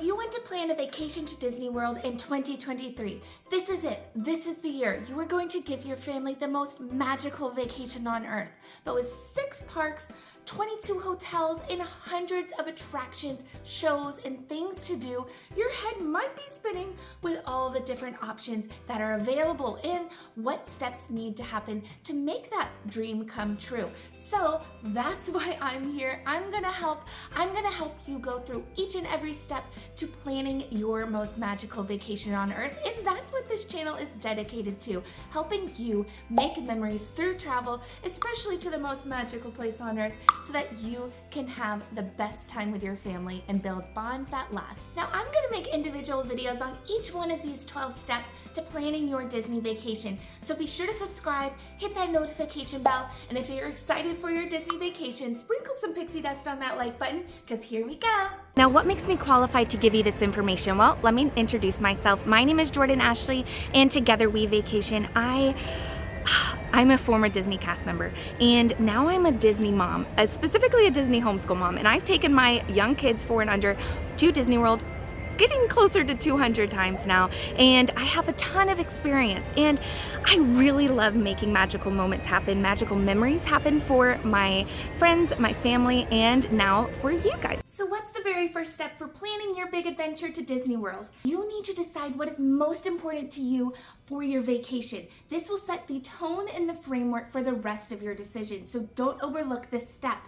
you want to plan a vacation to Disney World in 2023. This is it. This is the year. You are going to give your family the most magical vacation on earth. But with 6 parks, 22 hotels, and hundreds of attractions, shows, and things to do, your head might be spinning with all the different options that are available and what steps need to happen to make that dream come true. So that's why I'm here. I'm gonna help you go through each and every step to planning your most magical vacation on earth. And that's what this channel is dedicated to, helping you make memories through travel, especially to the most magical place on earth, so that you can have the best time with your family and build bonds that last. Now, I'm gonna make individual videos on each one of these 12 steps to planning your Disney vacation. So be sure to subscribe, hit that notification bell, and if you're excited for your Disney vacation, sprinkle some pixie dust on that like button, because here we go. Now, what makes me qualified to give you this information? Well, let me introduce myself. My name is Jordan Ashley, and together we vacation. I'm a former Disney cast member, and now I'm a Disney mom, specifically a Disney homeschool mom, and I've taken my young kids 4 and under to Disney World, getting closer to 200 times now, and I have a ton of experience, and I really love making magical moments happen, magical memories happen for my friends, my family, and now for you guys. So what's the very first step for planning your big adventure to Disney World? You need to decide what is most important to you for your vacation. This will set the tone and the framework for the rest of your decision, so don't overlook this step.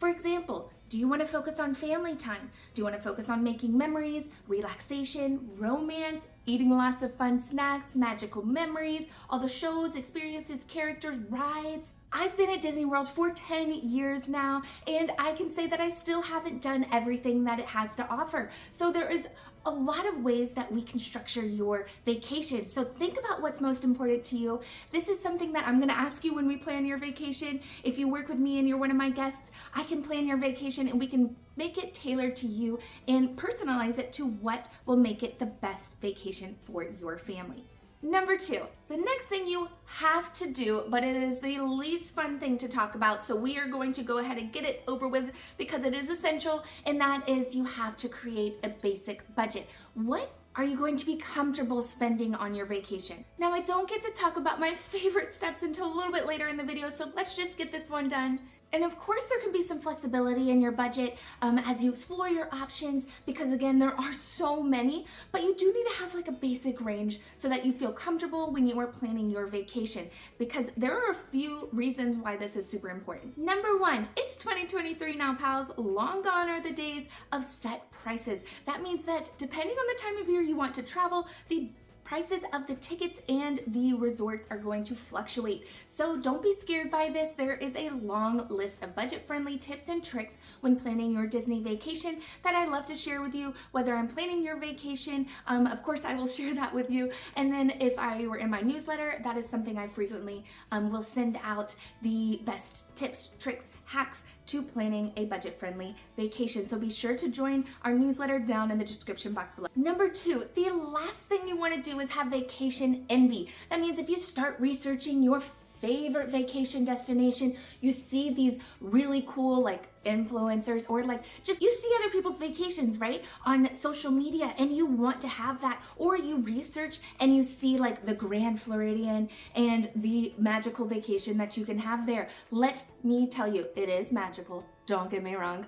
For example, do you want to focus on family time? Do you want to focus on making memories, relaxation, romance, eating lots of fun snacks, magical memories, all the shows, experiences, characters, rides? I've been at Disney World for 10 years now, and I can say that I still haven't done everything that it has to offer. So there is a lot of ways that we can structure your vacation. So think about what's most important to you. This is something that I'm gonna ask you when we plan your vacation. If you work with me and you're one of my guests, I can plan your vacation and we can make it tailored to you and personalize it to what will make it the best vacation for your family. Number 2, the next thing you have to do, but it is the least fun thing to talk about, so we are going to go ahead and get it over with because it is essential, and that is you have to create a basic budget. What are you going to be comfortable spending on your vacation? Now, I don't get to talk about my favorite steps until a little bit later in the video, so let's just get this one done. And of course, there can be some flexibility in your budget as you explore your options, because again, there are so many, but you do need to have like a basic range so that you feel comfortable when you are planning your vacation, because there are a few reasons why this is super important. Number 1, it's 2023 now, pals. Long gone are the days of set prices. That means that depending on the time of year you want to travel, the prices of the tickets and the resorts are going to fluctuate. So don't be scared by this. There is a long list of budget-friendly tips and tricks when planning your Disney vacation that I love to share with you, whether I'm planning your vacation. Of course, I will share that with you. And then if I were in my newsletter, that is something I frequently will send out, the best tips, tricks, hacks to planning a budget-friendly vacation. So be sure to join our newsletter down in the description box below. Number 2, the last thing you want to do is have vacation envy. That means if you start researching your favorite vacation destination, you see these really cool like influencers, or like just you see other people's vacations, right, on social media, and you want to have that, or you research and you see like the Grand Floridian and the magical vacation that you can have there. Let me tell you, it is magical. Don't get me wrong.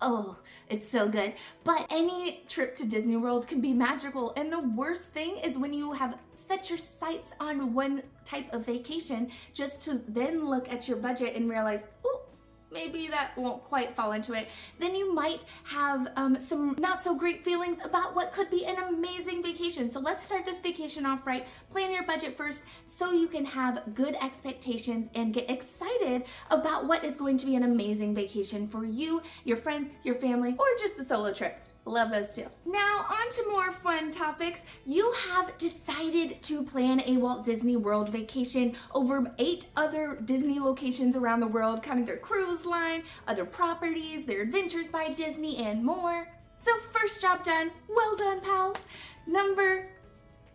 Oh, it's so good. But any trip to Disney World can be magical. And the worst thing is when you have set your sights on one type of vacation just to then look at your budget and realize, ooh, maybe that won't quite fall into it. Then you might have some not so great feelings about what could be an amazing vacation. So let's start this vacation off right. Plan your budget first so you can have good expectations and get excited about what is going to be an amazing vacation for you, your friends, your family, or just the solo trip. Love those too. Now on to more fun topics. You have decided to plan a Walt Disney World vacation over 8 other Disney locations around the world, counting their cruise line, other properties, their adventures by Disney, and more. So first job done. Well done, pals. Number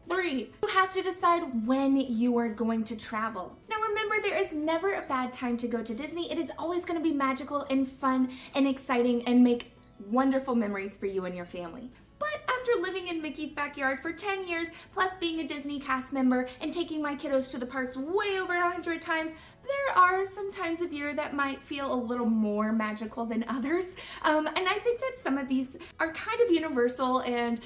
3, you have to decide when you are going to travel. Now remember, there is never a bad time to go to Disney. It is always going to be magical and fun and exciting and make wonderful memories for you and your family. But after living in Mickey's backyard for 10 years, plus being a Disney cast member and taking my kiddos to the parks way over 100 times, there are some times of year that might feel a little more magical than others. And I think that some of these are kind of universal, and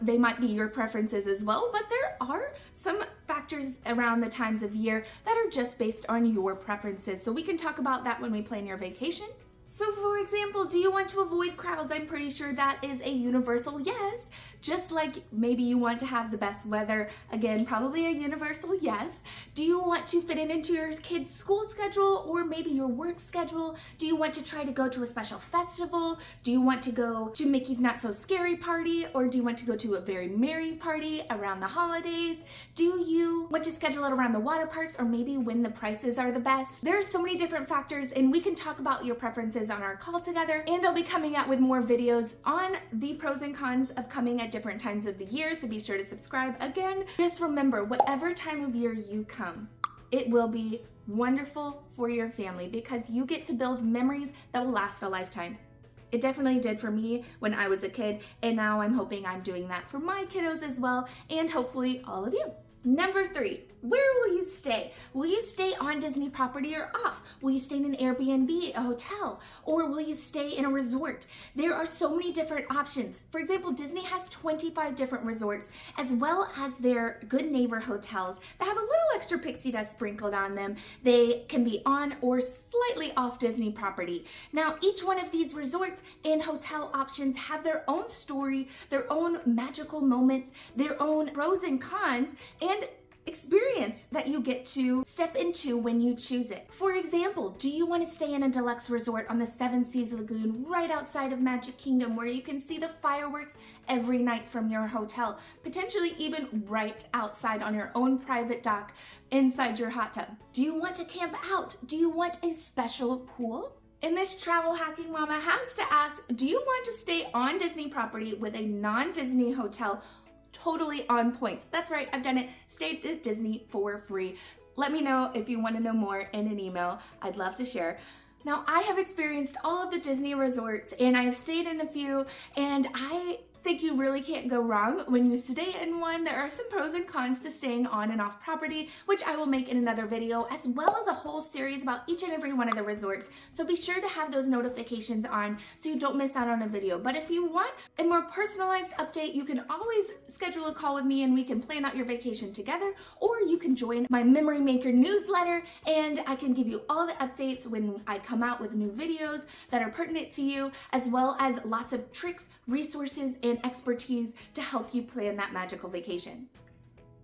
they might be your preferences as well, but there are some factors around the times of year that are just based on your preferences. So we can talk about that when we plan your vacation. So for example, do you want to avoid crowds? I'm pretty sure that is a universal yes. Just like maybe you want to have the best weather. Again, probably a universal yes. Do you want to fit it into your kid's school schedule or maybe your work schedule? Do you want to try to go to a special festival? Do you want to go to Mickey's Not So Scary party? Or do you want to go to a very merry party around the holidays? Do you want to schedule it around the water parks or maybe when the prices are the best? There are so many different factors, and we can talk about your preferences on our call together, and I'll be coming out with more videos on the pros and cons of coming at different times of the year, so be sure to subscribe. Again, just remember, whatever time of year you come, it will be wonderful for your family because you get to build memories that will last a lifetime. It definitely did for me when I was a kid, and now I'm hoping I'm doing that for my kiddos as well, and hopefully all of you. Number 3, where will you stay? Will you stay on Disney property or off? Will you stay in an Airbnb, a hotel, or will you stay in a resort? There are so many different options. For example, Disney has 25 different resorts, as well as their Good Neighbor hotels that have a little extra pixie dust sprinkled on them. They can be on or slightly off Disney property. Now, each one of these resorts and hotel options have their own story, their own magical moments, their own pros and cons, and experience that you get to step into when you choose it. For example, do you want to stay in a deluxe resort on the Seven Seas Lagoon right outside of Magic Kingdom where you can see the fireworks every night from your hotel, potentially even right outside on your own private dock inside your hot tub? Do you want to camp out? Do you want a special pool? And this travel hacking mama has to ask, do you want to stay on Disney property with a non-Disney hotel totally on point? That's right, I've done it. Stayed at Disney for free. Let me know if you want to know more in an email. I'd love to share. Now, I have experienced all of the Disney resorts and I have stayed in a few, and I think you really can't go wrong when you stay in one. There are some pros and cons to staying on and off property, which I will make in another video, as well as a whole series about each and every one of the resorts. So be sure to have those notifications on so you don't miss out on a video. But if you want a more personalized update, you can always schedule a call with me and we can plan out your vacation together, or you can join my Memory Maker newsletter and I can give you all the updates when I come out with new videos that are pertinent to you, as well as lots of tricks, resources, and expertise to help you plan that magical vacation.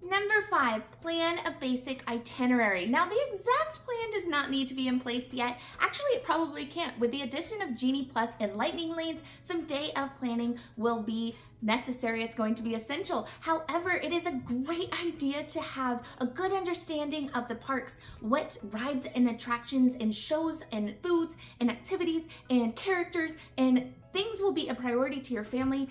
Number 5, plan a basic itinerary. Now, the exact plan does not need to be in place yet. Actually, it probably can't. With the addition of Genie Plus and Lightning Lanes, some day of planning will be necessary. It's going to be essential. However, it is a great idea to have a good understanding of the parks, what rides and attractions and shows and foods and activities and characters and things will be a priority to your family.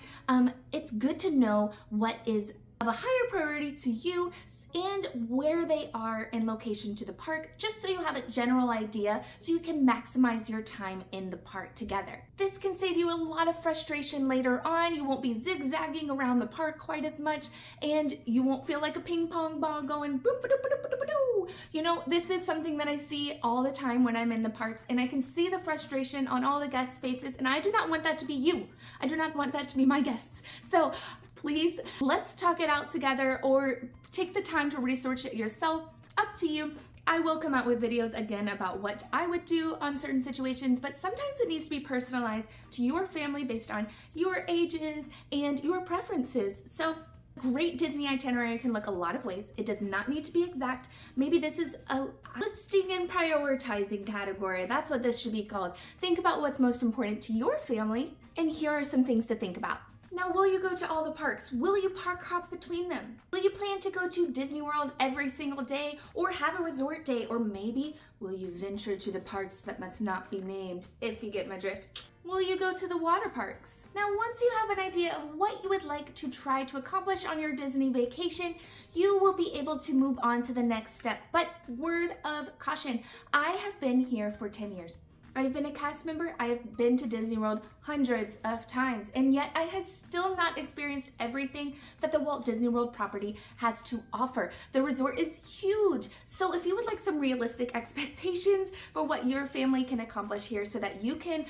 It's good to know what is of a higher priority to you and where they are in location to the park, just so you have a general idea so you can maximize your time in the park together. This can save you a lot of frustration later on. You won't be zigzagging around the park quite as much, and you won't feel like a ping pong ball going boop, ba-doop, ba-doop, ba-doop, ba-doop. You know, this is something that I see all the time when I'm in the parks, and I can see the frustration on all the guests' faces, and I do not want that to be you. I do not want that to be my guests. So please, let's talk it out together, or take the time to research it yourself. Up to you. I will come out with videos again about what I would do on certain situations, but sometimes it needs to be personalized to your family based on your ages and your preferences. So great Disney itinerary can look a lot of ways. It does not need to be exact. Maybe this is a listing and prioritizing category. That's what this should be called. Think about what's most important to your family, and here are some things to think about. Now, will you go to all the parks? Will you park hop between them? Will you plan to go to Disney World every single day, or have a resort day? Or maybe will you venture to the parks that must not be named, if you get my drift? Will you go to the water parks? Now, once you have an idea of what you would like to try to accomplish on your Disney vacation, you will be able to move on to the next step. But word of caution, I have been here for 10 years. I've been a cast member, I have been to Disney World hundreds of times, and yet I have still not experienced everything that the Walt Disney World property has to offer. The resort is huge, so if you would like some realistic expectations for what your family can accomplish here so that you can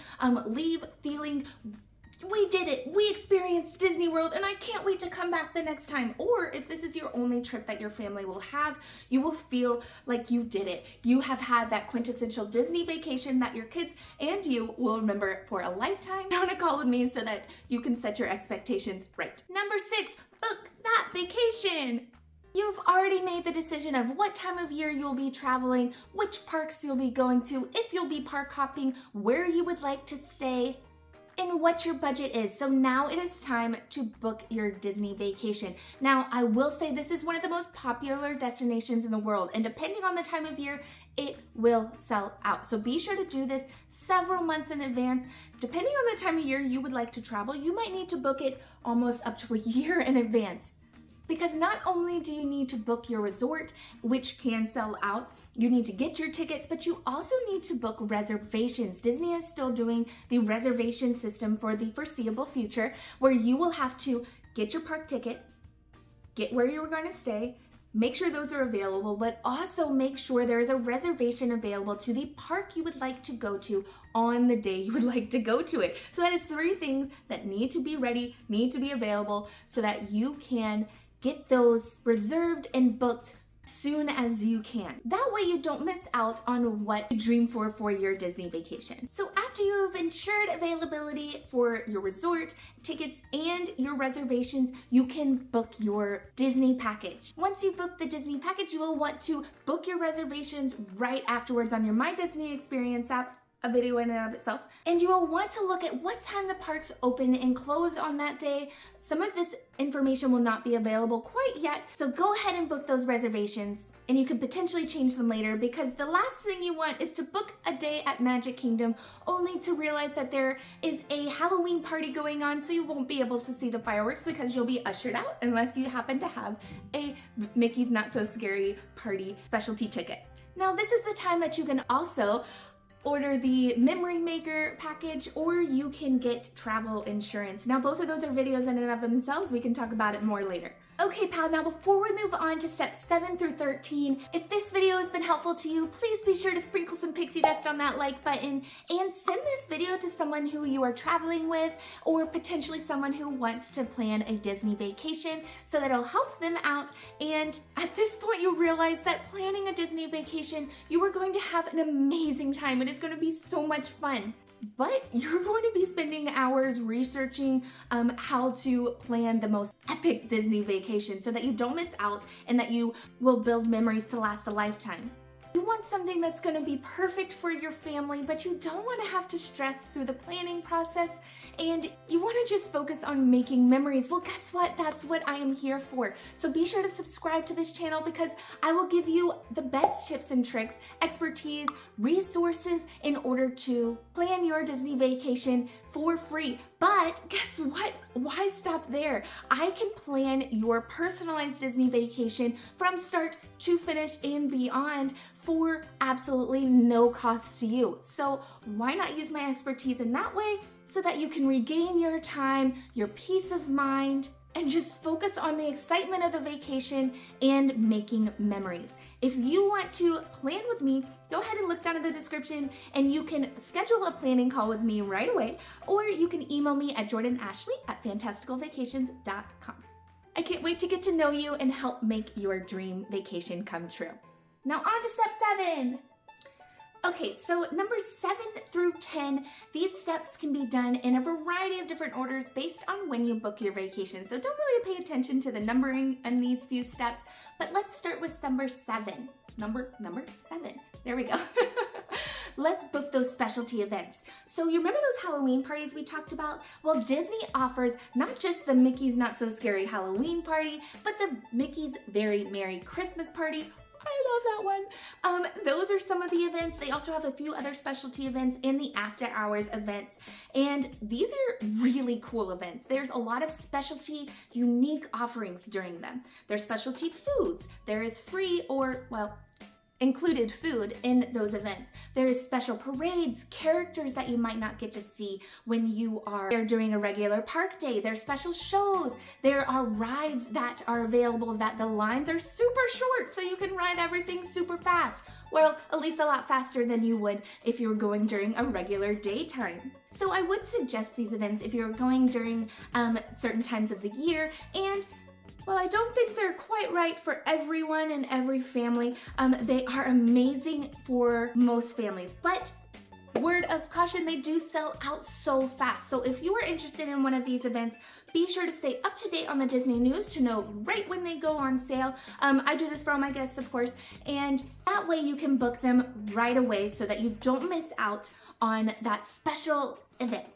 leave feeling we did it, we experienced Disney World, and I can't wait to come back the next time. Or if this is your only trip that your family will have, you will feel like you did it. You have had that quintessential Disney vacation that your kids and you will remember for a lifetime. Get on a call with me so that you can set your expectations right. Number 6, book that vacation. You've already made the decision of what time of year you'll be traveling, which parks you'll be going to, if you'll be park hopping, where you would like to stay, and what your budget is. So now it is time to book your Disney vacation. Now, I will say this is one of the most popular destinations in the world, and depending on the time of year, it will sell out. So be sure to do this several months in advance. Depending on the time of year you would like to travel, you might need to book it almost up to a year in advance. Because not only do you need to book your resort, which can sell out, you need to get your tickets, but you also need to book reservations. Disney is still doing the reservation system for the foreseeable future, where you will have to get your park ticket, get where you're going to stay, make sure those are available, but also make sure there is a reservation available to the park you would like to go to on the day you would like to go to it. So that is 3 things that need to be ready, need to be available, so that you can get those reserved and booked soon as you can. That way you don't miss out on what you dream for your Disney vacation. So after you've ensured availability for your resort, tickets, and your reservations, you can book your Disney package. Once you book the Disney package, you will want to book your reservations right afterwards on your My Disney Experience app, a video in and of itself. And you will want to look at what time the parks open and close on that day. Some of this information will not be available quite yet, so go ahead and book those reservations, and you could potentially change them later, because the last thing you want is to book a day at Magic Kingdom only to realize that there is a Halloween party going on, so you won't be able to see the fireworks because you'll be ushered out unless you happen to have a Mickey's Not So Scary Party specialty ticket. Now, this is the time that you can also order the Memory Maker package, or you can get travel insurance. Now, both of those are videos in and of themselves. We can talk about it more later. Okay, pal, now before we move on to steps 7 through 13, if this video has been helpful to you, please be sure to sprinkle some pixie dust on that like button and send this video to someone who you are traveling with, or potentially someone who wants to plan a Disney vacation, so that it'll help them out. And at this point, you realize that planning a Disney vacation, you are going to have an amazing time. It is going to be so much fun. But you're going to be spending hours researching how to plan the most epic Disney vacation so that you don't miss out and that you will build memories to last a lifetime. You want something that's going to be perfect for your family, but you don't want to have to stress through the planning process, and you want to just focus on making memories. Well, guess what? That's what I am here for. So be sure to subscribe to this channel, because I will give you the best tips and tricks, expertise, resources in order to plan your Disney vacation for free. But guess what? Why stop there? I can plan your personalized Disney vacation from start to finish and beyond for absolutely no cost to you. So why not use my expertise in that way, so that you can regain your time, your peace of mind, and just focus on the excitement of the vacation and making memories. If you want to plan with me, go ahead and look down in the description and you can schedule a planning call with me right away, or you can email me at jordanashley@fantasticalvacations.com. I can't wait to get to know you and help make your dream vacation come true. Now on to step 7. Okay, so numbers 7 through 10, these steps can be done in a variety of different orders based on when you book your vacation. So don't really pay attention to the numbering in these few steps, but let's start with number 7. Number 7. There we go. Let's book those specialty events. So you remember those Halloween parties we talked about? Well, Disney offers not just the Mickey's Not So Scary Halloween party, but the Mickey's Very Merry Christmas party. I love that one. Those are some of the events. They also have a few other specialty events and the after hours events. And these are really cool events. There's a lot of specialty, unique offerings during them. There's specialty foods. There is free, or, well, included food in those events. There's special parades, characters that you might not get to see when you are there during a regular park day. There's special shows. There are rides that are available that the lines are super short, so you can ride everything super fast. Well, at least a lot faster than you would if you were going during a regular daytime. So I would suggest these events if you're going during certain times of the year. And well, I don't think they're quite right for everyone and every family. They are amazing for most families, but word of caution, they do sell out so fast. So if you are interested in one of these events, be sure to stay up to date on the Disney news to know right when they go on sale. I do this for all my guests, of course, and that way you can book them right away so that you don't miss out on that special event.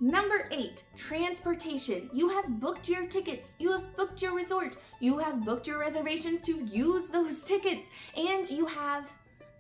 Number 8, transportation. You have booked your tickets, you have booked your resort, you have booked your reservations to use those tickets, and you have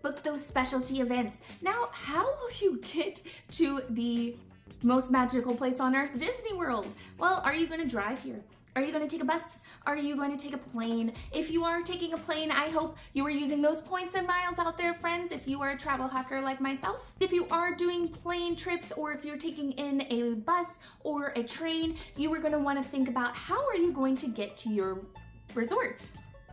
booked those specialty events. Now, how will you get to the most magical place on earth, Disney World? Well, are you going to drive here? Are you going to take a bus? Are you going to take a plane? If you are taking a plane, I hope you are using those points and miles out there, friends, if you are a travel hacker like myself. If you are doing plane trips, or if you're taking in a bus or a train, you are going to want to think about how are you going to get to your resort.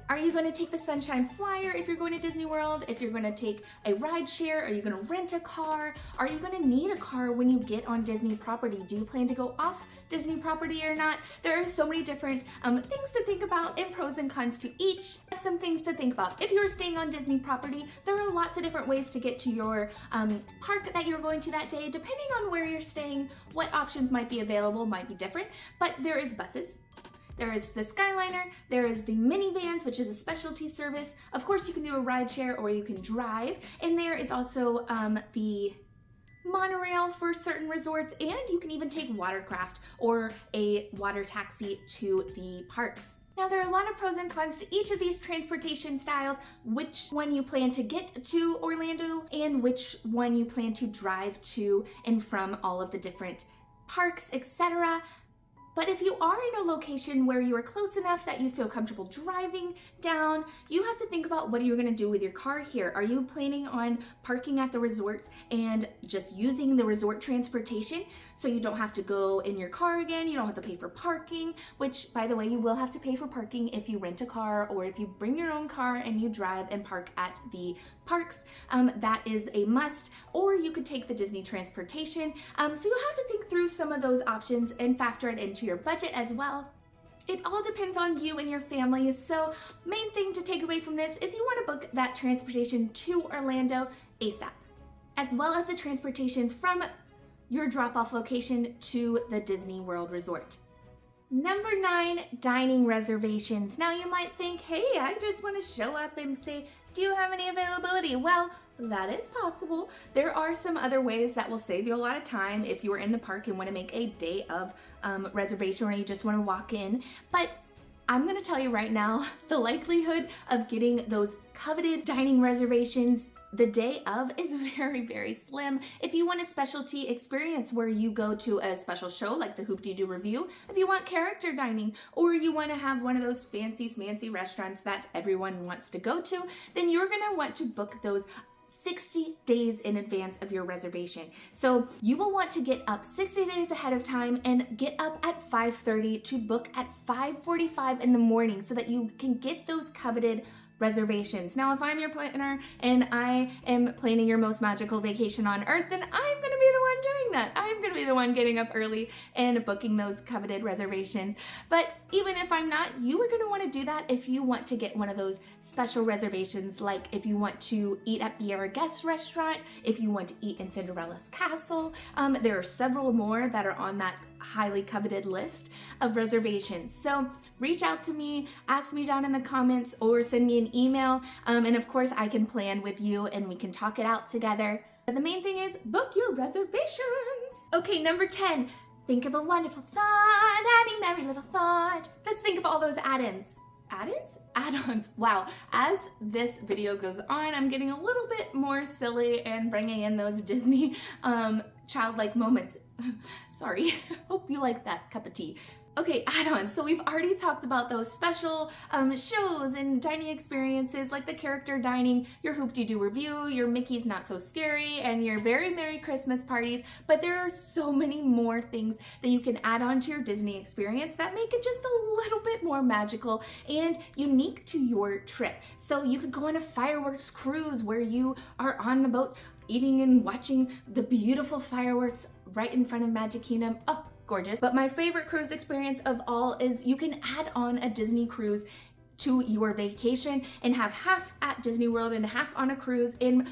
Are you going to take the Sunshine Flyer if you're going to Disney World? If you're going to take a ride share, are you going to rent a car? Are you going to need a car when you get on Disney property? Do you plan to go off Disney property or not? There are so many different things to think about and pros and cons to each. Some things to think about. If you're staying on Disney property, there are lots of different ways to get to your park that you're going to that day. Depending on where you're staying, what options might be available might be different, but there is buses. There is the Skyliner, there is the minivans, which is a specialty service. Of course, you can do a ride share or you can drive. And there is also the monorail for certain resorts, and you can even take watercraft or a water taxi to the parks. Now, there are a lot of pros and cons to each of these transportation styles, which one you plan to get to Orlando and which one you plan to drive to and from all of the different parks, etc. But if you are in a location where you are close enough that you feel comfortable driving down, you have to think about what you're going to do with your car here. Are you planning on parking at the resorts and just using the resort transportation so you don't have to go in your car again? You don't have to pay for parking, which, by the way, you will have to pay for parking if you rent a car or if you bring your own car and you drive and park at the parks. That is a must. Or you could take the Disney transportation. So you'll have to think through some of those options and factor it into your budget as well. It all depends on you and your family. So main thing to take away from this is you want to book that transportation to Orlando ASAP, as well as the transportation from your drop-off location to the Disney World Resort. Number 9, dining reservations. Now you might think, hey, I just want to show up and say, do you have any availability? Well, that is possible. There are some other ways that will save you a lot of time if you are in the park and want to make a day of reservation, or you just want to walk in. But I'm going to tell you right now, the likelihood of getting those coveted dining reservations the day of is very, very slim. If you want a specialty experience where you go to a special show like the Hoop-Dee-Doo Revue, if you want character dining, or you want to have one of those fancy smancy restaurants that everyone wants to go to, then you're going to want to book those 60 days in advance of your reservation. So you will want to get up 60 days ahead of time and get up at 5:30 to book at 5:45 in the morning so that you can get those coveted reservations. Now, if I'm your planner and I am planning your most magical vacation on earth, then I'm going to be the one doing that. I'm going to be the one getting up early and booking those coveted reservations. But even if I'm not, you are going to want to do that if you want to get one of those special reservations, like if you want to eat at Be Our Guest restaurant, if you want to eat in Cinderella's castle. There are several more that are on that highly coveted list of reservations. So reach out to me, ask me down in the comments, or send me an email. And of course, I can plan with you and we can talk it out together. But the main thing is book your reservations. Okay, number 10, think of a wonderful thought, adding merry little thought. Let's think of all those add-ins. Add-ins? Add-ons. Wow. As this video goes on, I'm getting a little bit more silly and bringing in those Disney childlike moments. Sorry. Hope you like that cup of tea. Okay, add-ons. So we've already talked about those special shows and dining experiences like the character dining, your Hoop-Dee-Doo review, your Mickey's Not So Scary, and your Very Merry Christmas parties. But there are so many more things that you can add on to your Disney experience that make it just a little bit more magical and unique to your trip. So you could go on a fireworks cruise where you are on the boat eating and watching the beautiful fireworks right in front of Magic Kingdom. Oh, gorgeous. But my favorite cruise experience of all is you can add on a Disney cruise to your vacation and have half at Disney World and half on a cruise. And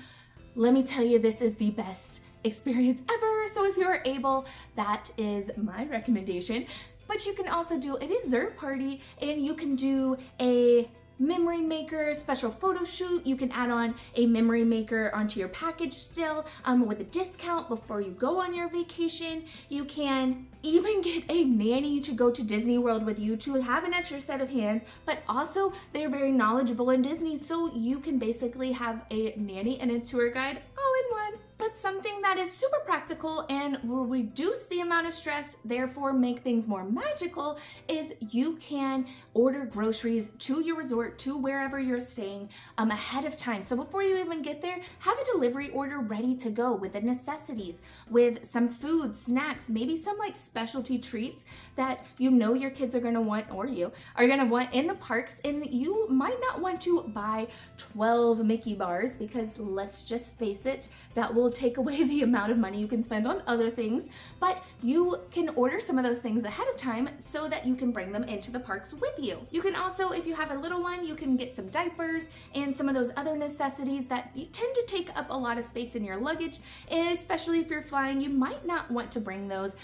let me tell you, this is the best experience ever. So if you're able, that is my recommendation. But you can also do a dessert party, and you can do a memory maker special photo shoot. You can add on a memory maker onto your package still with a discount before you go on your vacation. You can even get a nanny to go to Disney World with you to have an extra set of hands, but also they're very knowledgeable in Disney, so you can basically have a nanny and a tour guide all in one. But something that is super practical and will reduce the amount of stress, therefore make things more magical, is you can order groceries to your resort, to wherever you're staying, ahead of time. So before you even get there, have a delivery order ready to go with the necessities, with some food, snacks, maybe some like specialty treats that you know your kids are gonna want, or you are gonna want in the parks. And you might not want to buy 12 Mickey bars because let's just face it, that will take away the amount of money you can spend on other things. But you can order some of those things ahead of time so that you can bring them into the parks with you. You can also, if you have a little one, you can get some diapers and some of those other necessities that you tend to take up a lot of space in your luggage. And especially if you're flying, you might not want to bring those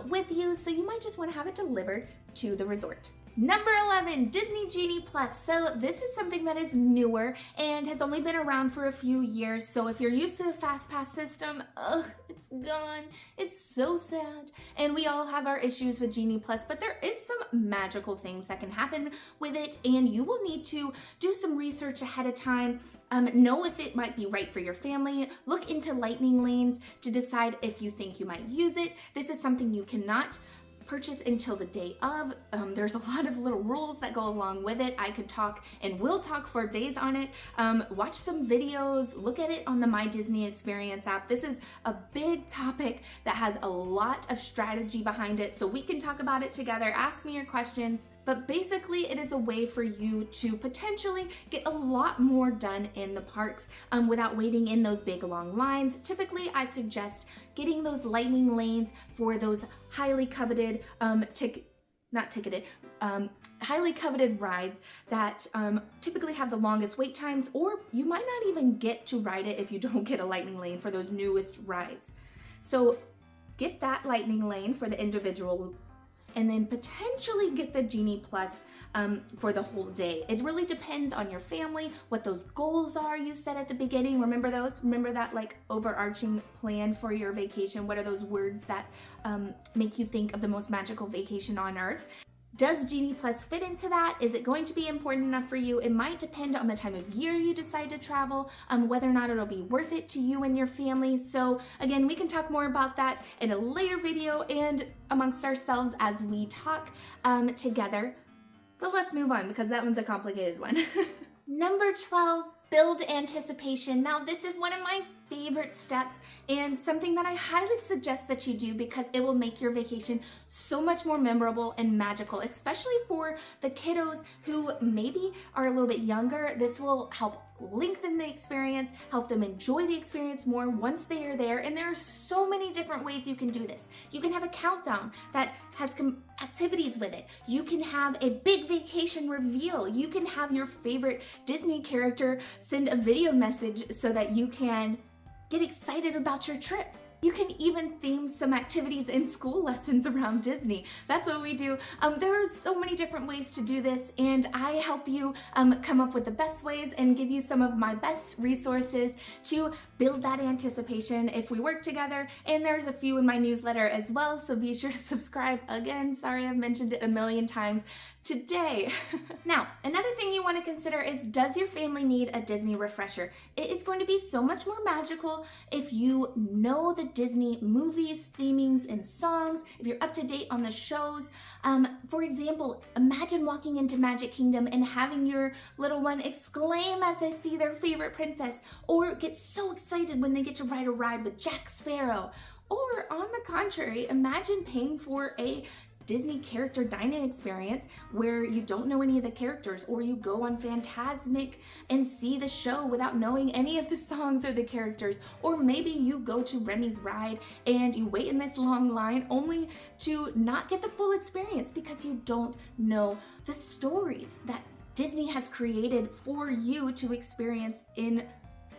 with you, so you might just want to have it delivered to the resort. Number 11, Disney Genie Plus. So this is something that is newer and has only been around for a few years. So if you're used to the Fast Pass system, it's gone. It's so sad. And we all have our issues with Genie Plus, but there is some magical things that can happen with it, and you will need to do some research ahead of time. Know if it might be right for your family. Look into lightning lanes to decide if you think you might use it. This is something you cannot purchase until the day of. There's a lot of little rules that go along with it. I could talk and will talk for days on it. Watch some videos, look at it on the My Disney Experience app. This is a big topic that has a lot of strategy behind it, so we can talk about it together. Ask me your questions. But basically, it is a way for you to potentially get a lot more done in the parks without waiting in those big long lines. Typically, I suggest getting those lightning lanes for those highly coveted highly coveted rides that typically have the longest wait times, or you might not even get to ride it if you don't get a lightning lane for those newest rides. So get that lightning lane for the individual, and then potentially get the Genie Plus for the whole day. It really depends on your family, what those goals are you set at the beginning. Remember those? Remember that like overarching plan for your vacation? What are those words that make you think of the most magical vacation on earth? Does Genie Plus fit into that? Is it going to be important enough for you? It might depend on the time of year you decide to travel, whether or not it'll be worth it to you and your family. So again, we can talk more about that in a later video and amongst ourselves as we talk together. But let's move on because that one's a complicated one. Number 12, build anticipation. Now this is one of my favorite steps and something that I highly suggest that you do because it will make your vacation so much more memorable and magical, especially for the kiddos who maybe are a little bit younger. This will help lengthen the experience, help them enjoy the experience more once they are there. And there are so many different ways you can do this. You can have a countdown that has activities with it. You can have a big vacation reveal. You can have your favorite Disney character send a video message so that you can get excited about your trip. You can even theme some activities in school lessons around Disney. That's what we do. There are so many different ways to do this, and I help you come up with the best ways and give you some of my best resources to build that anticipation if we work together. And there's a few in my newsletter as well, so be sure to subscribe. Again, sorry I've mentioned it a million times today. Now, another thing you want to consider is, does your family need a Disney refresher? It's going to be so much more magical if you know the Disney movies, themings, and songs, if you're up to date on the shows. For example, imagine walking into Magic Kingdom and having your little one exclaim as they see their favorite princess, or get so excited when they get to ride a ride with Jack Sparrow. Or on the contrary, imagine paying for a Disney character dining experience where you don't know any of the characters, or you go on Fantasmic and see the show without knowing any of the songs or the characters, or maybe you go to Remy's ride and you wait in this long line only to not get the full experience because you don't know the stories that Disney has created for you to experience in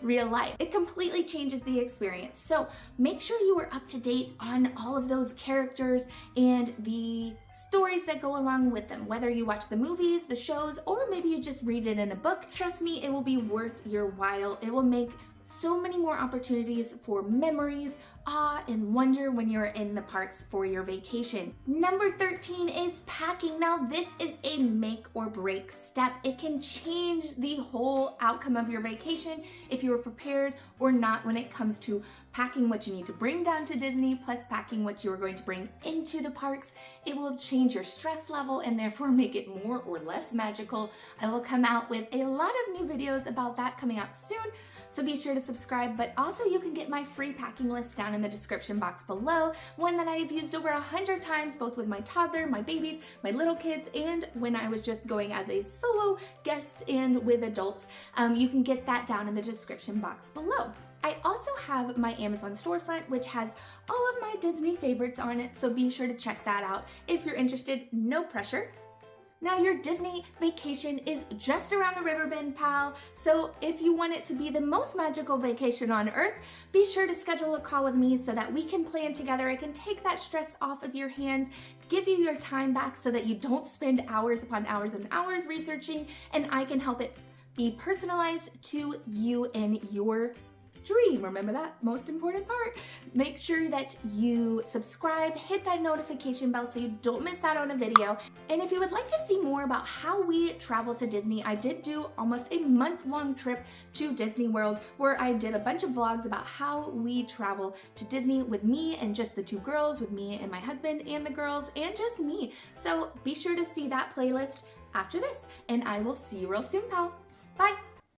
real life. It completely changes the experience. So make sure you are up to date on all of those characters and the stories that go along with them, whether you watch the movies, the shows, or maybe you just read it in a book. Trust me, it will be worth your while. It will make so many more opportunities for memories, awe, and wonder when you're in the parks for your vacation. Number 13 is packing. Now, this is a make or break step. It can change the whole outcome of your vacation if you are prepared or not when it comes to packing what you need to bring down to Disney, plus packing what you are going to bring into the parks. It will change your stress level and therefore make it more or less magical. I will come out with a lot of new videos about that coming out soon, so be sure to subscribe. But also you can get my free packing list down in the description box below, one that I've used over 100 times, both with my toddler, my babies, my little kids, and when I was just going as a solo guest and with adults. You can get that down in the description box below. I also have my Amazon storefront, which has all of my Disney favorites on it, so be sure to check that out if you're interested. No pressure. Now, your Disney vacation is just around the river bend, pal. So if you want it to be the most magical vacation on earth, be sure to schedule a call with me so that we can plan together. I can take that stress off of your hands, give you your time back so that you don't spend hours upon hours and hours researching, and I can help it be personalized to you and your dream. Remember that most important part. Make sure that you subscribe, hit that notification bell so you don't miss out on a video. And if you would like to see more about how we travel to Disney, I did do almost a month-long trip to Disney World where I did a bunch of vlogs about how we travel to Disney with me and just the two girls, with me and my husband and the girls, and just me. So be sure to see that playlist after this, and I will see you real soon, pal. Bye.